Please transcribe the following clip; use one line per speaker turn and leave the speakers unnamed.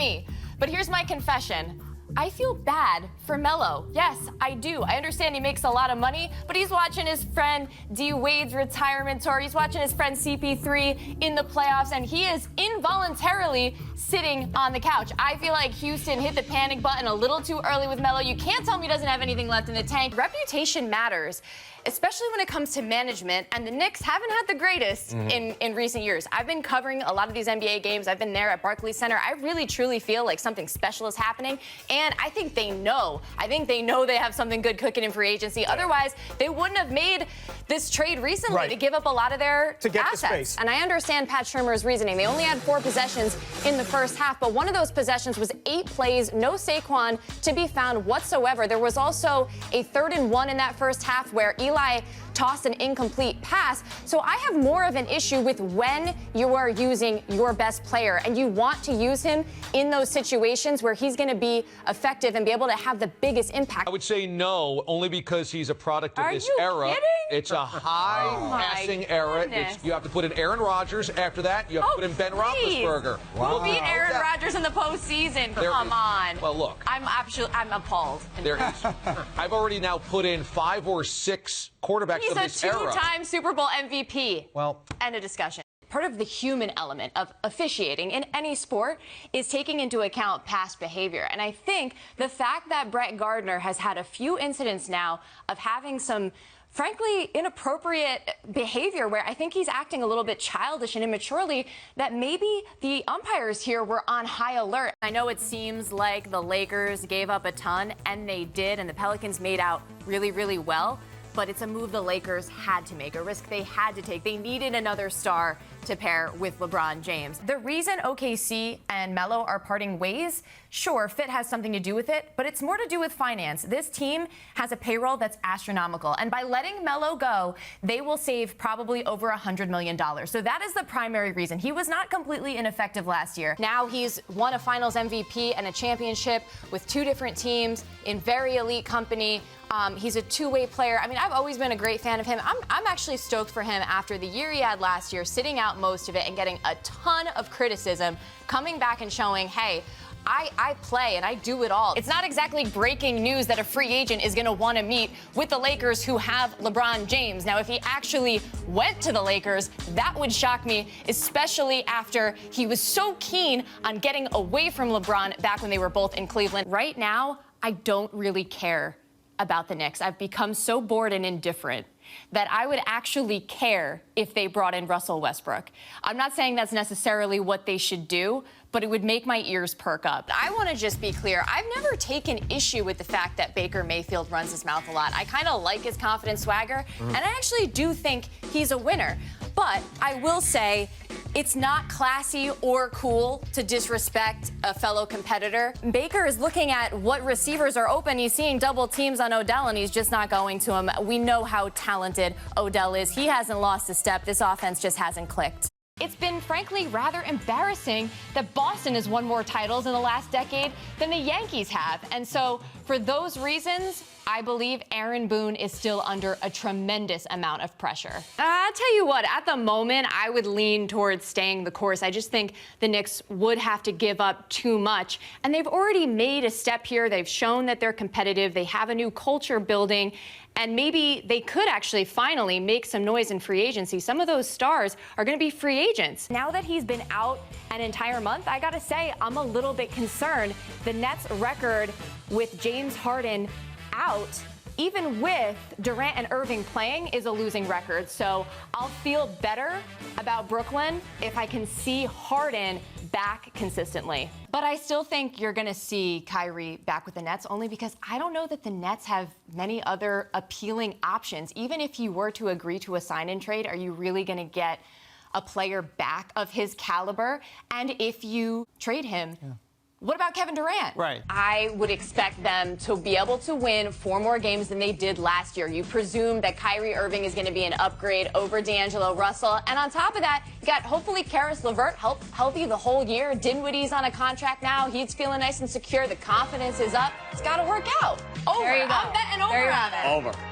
me. But here's my confession. I feel bad for Melo. Yes, I do. I understand he makes a lot of money, but he's watching his friend D. Wade's retirement tour. He's watching his friend CP3 in the playoffs, and he is involuntarily sitting on the couch. I feel like Houston hit the panic button a little too early with Melo. You can't tell me he doesn't have anything left in the tank. Reputation matters, especially when it comes to management, and the Knicks haven't had the greatest in recent years. I've been covering a lot of these NBA games. I've been there at Barclays Center. I really, truly feel like something special is happening, and I think they know. I think they know they have something good cooking in free agency. Otherwise, they wouldn't have made this trade recently to give up a lot of their assets. The space. And I understand Pat Shurmur's reasoning. They only had 4 possessions in the first half, but one of those possessions was 8 plays, no Saquon to be found whatsoever. There was also a 3rd and 1 in that first half where Eli tossed an incomplete pass. So I have more of an issue with when you are using your best player and you want to use him in those situations where he's going to be effective and be able to have the biggest impact.
I would say no, only because he's a product of this era.
Kidding?
It's a high passing era. You have to put in Aaron Rodgers. After that, you have to put in Ben Roethlisberger.
Who beat Aaron Rodgers in the postseason? Come on.
Well, look.
I'm appalled.
There is. I've already now put in 5 or 6 quarterbacks of this era.
He's a 2-time Super Bowl MVP.
Well,
end of discussion. Part of the human element of officiating in any sport is taking into account past behavior. And I think the fact that Brett Gardner has had a few incidents now of having some frankly inappropriate behavior where I think he's acting a little bit childish and immaturely, that maybe the umpires here were on high alert. I know it seems like the Lakers gave up a ton, and they did, and the Pelicans made out really, really well. But it's a move the Lakers had to make, a risk they had to take. They needed another star to pair with LeBron James. The reason OKC and Melo are parting ways, sure, fit has something to do with it, but it's more to do with finance. This team has a payroll that's astronomical, and by letting Melo go, they will save probably over $100 million. So that is the primary reason. He was not completely ineffective last year. Now he's won a Finals MVP and a championship with 2 different teams in very elite company. He's a two-way player. I mean, I've always been a great fan of him. I'm actually stoked for him after the year he had last year, sitting out most of it and getting a ton of criticism, coming back and showing, hey, I play and I do it all. It's not exactly breaking news that a free agent is going to want to meet with the Lakers who have LeBron James. Now, if he actually went to the Lakers, that would shock me, especially after he was so keen on getting away from LeBron back when they were both in Cleveland. Right now, I don't really care about the Knicks. I've become so bored and indifferent that I would actually care if they brought in Russell Westbrook. I'm not saying that's necessarily what they should do, but it would make my ears perk up. I want to just be clear. I've never taken issue with the fact that Baker Mayfield runs his mouth a lot. I kind of like his confident swagger, and I actually do think he's a winner. But I will say it's not classy or cool to disrespect a fellow competitor. Baker is looking at what receivers are open. He's seeing double teams on Odell, and he's just not going to him. We know how talented Odell is. He hasn't lost a step. This offense just hasn't clicked. It's been, frankly, rather embarrassing that Boston has won more titles in the last decade than the Yankees have. And so, for those reasons, I believe Aaron Boone is still under a tremendous amount of pressure. I'll tell you what, at the moment, I would lean towards staying the course. I just think the Knicks would have to give up too much. And they've already made a step here. They've shown that they're competitive. They have a new culture building. And maybe they could actually finally make some noise in free agency. Some of those stars are going to be free agents. Now that he's been out an entire month, I got to say, I'm a little bit concerned. The Nets' record with James Harden out, even with Durant and Irving playing, is a losing record. So I'll feel better about Brooklyn if I can see Harden back consistently. But I still think you're going to see Kyrie back with the Nets, only because I don't know that the Nets have many other appealing options. Even if you were to agree to a sign-in trade, are you really going to get a player back of his caliber? And if you trade him, what about Kevin Durant?
Right.
I would expect them to be able to win 4 more games than they did last year. You presume that Kyrie Irving is going to be an upgrade over D'Angelo Russell. And on top of that, you got hopefully Karis LeVert healthy the whole year. Dinwiddie's on a contract now. He's feeling nice and secure. The confidence is up. It's got to work out. Over.
There you go.
I'm betting over on it.
Over.